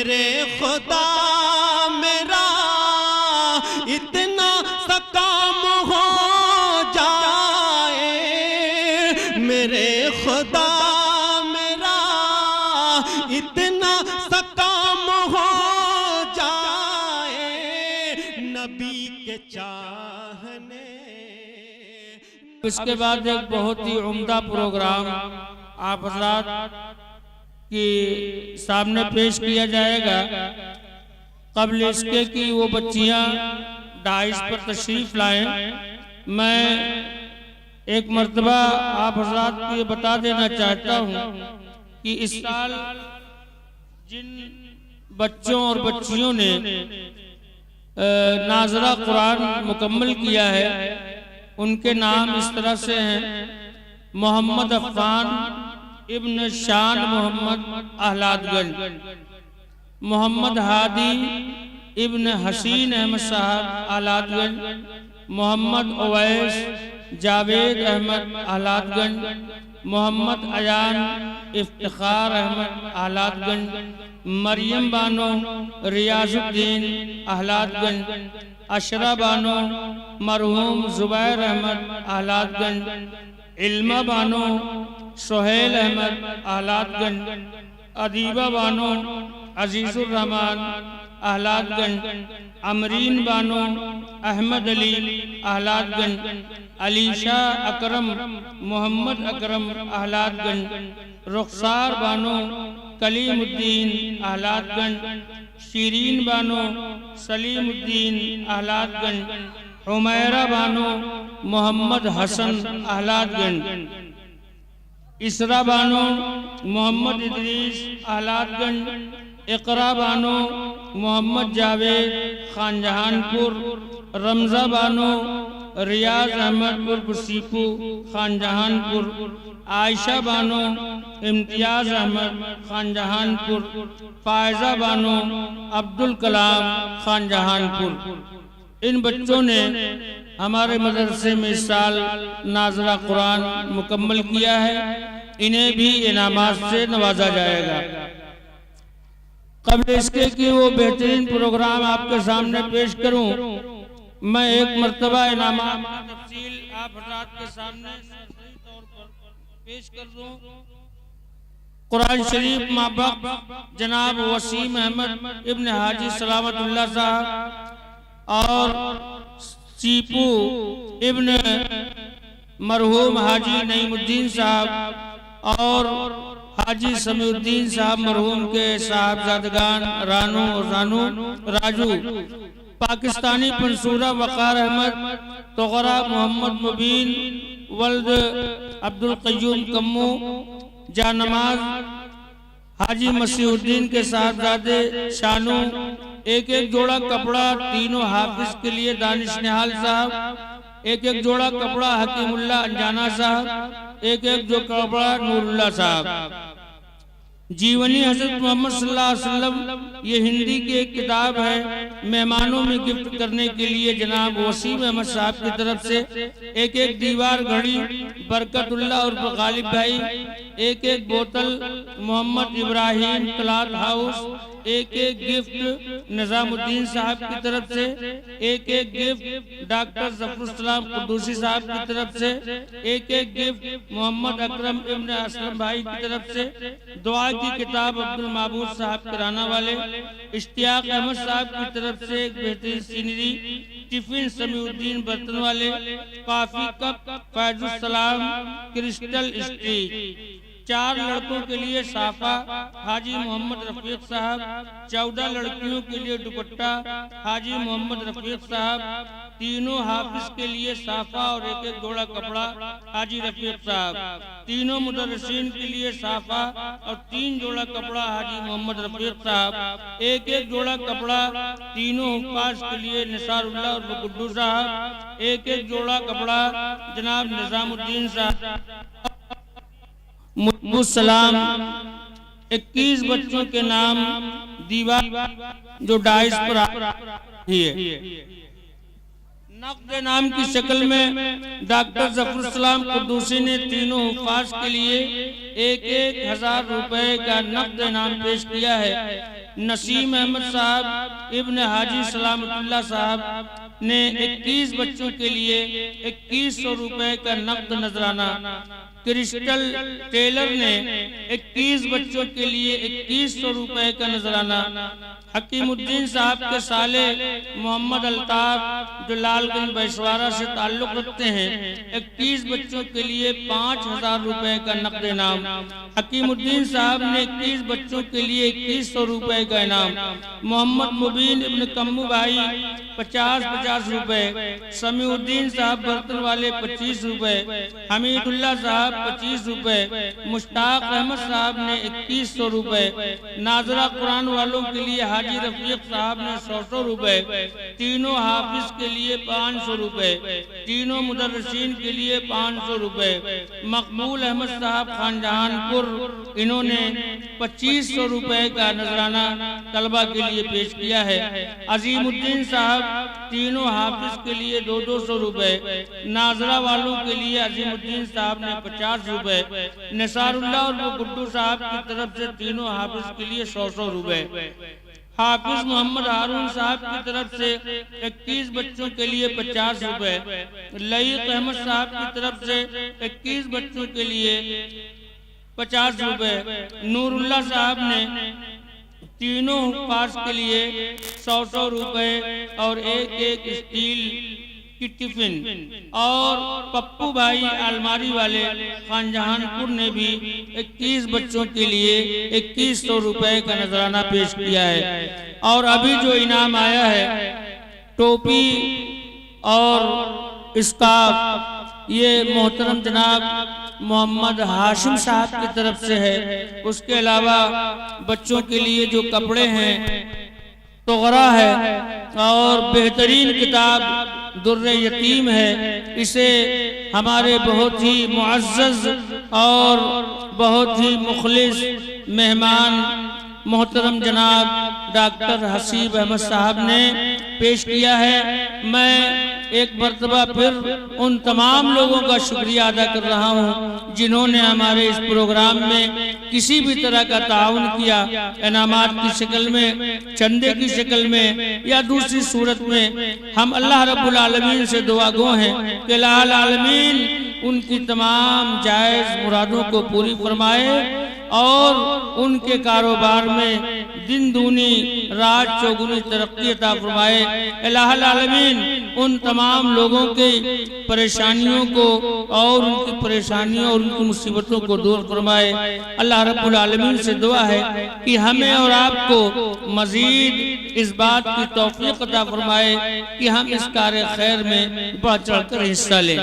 मेरे खुदा मेरा इतना सा काम हो जाए, मेरे खुदा मेरा इतना सा काम हो जाए, नबी के चाहने। इसके बाद एक बहुत ही उम्दा प्रोग्राम आप हज़रात के सामने पेश किया जाएगा। कबल इसके कि वो बच्चियां डाइस पर तशरीफ लाएं, मैं एक मर्तबा आप हज़रात को ये बता देना चाहता हूँ कि इस साल जिन बच्चों और बच्चियों ने नाज़रा कुरान मुकम्मल किया है, उनके नाम इस तरह से हैं: मोहम्मद अफ़ान इब्न शान मोहम्मद अहलादगंज, मोहम्मद हादी इब्न हसीन अहमद साहब अहलादगंज, मोहम्मद ओवैस जावेद अहमद अहलादगंज, मोहम्मद अयान इफ्तिखार अहमद अहलादगंज, मरियम बानो रियाजुद्दीन अहलादगंज, अशरा बानो मरहूम जुबैर अहमद अहलादगंज, इल्मा बानो सोहेल अहमद अहलादगंज, अदीबा बानो अजीजुर रहमान अहलादगंज, अमरीन बानो अहमद अली अहलादगंज, अलीशा अकरम मोहम्मद अकरम अहलादगंज, रुखसार बानो कलीमुद्दीन अहलादगंज, शीरीन बानो सलीमुद्दीन अहलादगंज, हुमैरा बानो मोहम्मद हसन अहलादगंज, इसरा बानो मोहम्मद इदरीस अहलादगंज, इकरा बानो मोहम्मद जावेद खानजहानपुर, रमज़ा बानो रियाज अहमद उर्फ सीपू खानजहानपुर, आयशा बानो इम्तियाज अहमद खानजहानपुर, फायजा बानो अब्दुल कलाम खानजहानपुर। इन बच्चों ने हमारे मदरसे में इस साल नाज़रा कुरान मुकम्मल किया है, इन्हें भी इनामात से नवाजा जाएगा। कबल इसके कि वो बेहतरीन प्रोग्राम आपके सामने पेश करूं, मैं एक मर्तबा इनामात की तफसील आप हज़रात के सामने सही तौर पर पेश कर दूं। कुरान शरीफ माबक जनाब वसीम अहमद इब्न हाजी सलामतुल्लाह साहब और सीपू इब्न मरहूम हाजी नईमुद्दीन साहब और हाजी समीउद्दीन साहब मरहूम के साहबजादगान रानू राजू, पाकिस्तानी पंसूरा वक़ार अहमद तोगरा, मोहम्मद मुबीन वल्द अब्दुल क़य्यूम कम्मू, जानमाज हाजी मसीहुद्दीन के साहबजादे शानू, एक एक जोड़ा कपड़ा तीनों हाफिज के लिए दानिश निहाल साहब, एक एक जोड़ा कपड़ा हकीमुल्ला अंजाना साहब, एक एक जो कपड़ा नूरुल्लाह साहब। जीवनी हज़रत मोहम्मद सल्लल्लाहु अलैहि वसल्लम ये हिंदी की एक किताब है, मेहमानों में गिफ्ट करने के लिए जनाब वसीम अहमद साहब की तरफ से एक एक दीवार घड़ी बरकतुल्लाह और गालिब भाई, एक एक बोतल मोहम्मद इब्राहिम क्लॉथ हाउस, एक एक गिफ्ट निजामुद्दीन साहब की तरफ से, एक एक गिफ्ट डॉक्टर ज़फरुल कुद्दूसी साहब की तरफ से, एक एक गिफ्ट मोहम्मद अकरम इब्न असलम भाई की तरफ से, दुआ की किताब अब्दुल माबूद साहब कराना वाले, इश्तियाक अहमद साहब की तरफ से एक बेहतरीन सीनरी, टिफिन समीउद्दीन बर्तन वाले, काफी कप फैजुल सलाम क्रिस्टल स्ट्रीट, 4 लड़कों के लिए साफा हाजी मोहम्मद रफीक साहब, 14 लड़कियों के लिए दुपट्टा हाजी मोहम्मद रफीक साहब, तीनों हाफिज के लिए साफा और एक एक जोड़ा कपड़ा हाजी रफीक साहब, तीनों मुदर्रिसीन के लिए साफा और 3 जोड़ा कपड़ा हाजी मोहम्मद रफीक साहब, एक एक जोड़ा कपड़ा तीनों हुक्कास के लिए निसारुल्लाह और गुड्डू साहब, एक एक जोड़ा कपड़ा जनाब निजामुद्दीन साहब, मुसलाम 21 बच्चों के नाम दीवार जो डाइस पर है। नक़द नाम की शक्ल में डॉक्टर ज़फरुल कुद्दूसी ने तीनों हुफ़ाज़ के लिए 1-1 हज़ार रुपए का नक़द इनाम पेश किया है। नसीम अहमद साहब इब्न हाजी सलामतुल्लाह साहब ने 21 बच्चों के लिए 2100 रुपए का नकद नजराना, क्रिस्टल टेलर ने 21 बच्चों के लिए 2100 रुपए का नजराना, हकीमुद्दीन साहब के साले मोहम्मद अल्ताफ जो लालगंज बैसवारा से ताल्लुक रखते हैं 21 बच्चों के लिए 5000 रुपए का नकद इनाम, हकीमुद्दीन साहब ने 21 बच्चों के लिए 2100 रुपए का इनाम, मोहम्मद मुबीन इब्न कम्मू भाई 50-50 रुपए, समीउद्दीन साहब बर्तन वाले 25 रुपए, हमीदुल्लाह साहब 25 रुपए, मुश्ताक अहमद साहब ने 2100 रुपए, नाजरा कुरान वालों के लिए हाजी रफीक साहब ने 100 रुपए, तीनों हाफिज के लिए 500 रुपए, तीनों मुदर्रिसीन के लिए 500 रुपए, मकबूल अहमद साहब खानजहानपुर इन्होंने 2500 रुपए का नजराना तलबा के लिए पेश किया है, अजीमुद्दीन साहब तीनों हाफिज के लिए 200 रुपए, नाजरा वालों के लिए अजीमुद्दीन साहब ने 50 रुपए, निसारुल्लाह और गुड्डू साहब की तरफ से तीनों हाफिज के लिए 100 रुपए, हाफिज मोहम्मद हारून साहब की तरफ से 21 बच्चों के लिए 50 रुपए, लईक अहमद साहब की तरफ से 21 बच्चों के लिए 50 रुपए, नूरुल्लाह साहब ने तीनों पास के लिए 100 रुपए और एक स्टील की टिफिन, और पप्पू भाई अलमारी वाले खानजहानपुर ने भी 21 बच्चों के लिए 2100 रुपए का नजराना पेश किया है। और अभी जो इनाम आया है टोपी और स्कार्फ, ये मोहतरम जनाब मोहम्मद हाशिम साहब की तरफ से है। उसके अलावा बच्चों के लिए जो कपड़े हैं तोगरा है और बेहतरीन किताब दुर्रे यतीम है, इसे हमारे बहुत ही मुअज़्ज़ज़ और बहुत ही मुखलिस मेहमान मोहतरम जनाब डॉक्टर हसीब अहमद साहब ने पेश किया है। मैं एक मर्तबा फिर उन तमाम लोगों का शुक्रिया अदा कर रहा हूँ जिन्होंने हमारे इस प्रोग्राम में किसी भी तरह का ताउन किया, इनामात की शक्ल में, चंदे की शक्ल में या दूसरी सूरत में। हम अल्लाह रब्बुल आलमीन से दुआगो हैं कि लाल आलमीन उनकी तमाम जायज़ मुरादों को पूरी फरमाए और उनके कारोबार में दिन दूनी रात चौगुनी तरक्की अता फरमाए। अल्लाह आलमीन उन तमाम लोगों के परेशानियों को और उनकी परेशानियों और उनकी मुसीबतों को दूर फरमाए। अल्लाह रब्बुल आलमीन से दुआ है कि हमें और आपको मजीद इस बात की तौफीक अता फरमाए कि हम इस कार्य खैर में बढ़ चढ़कर हिस्सा लें।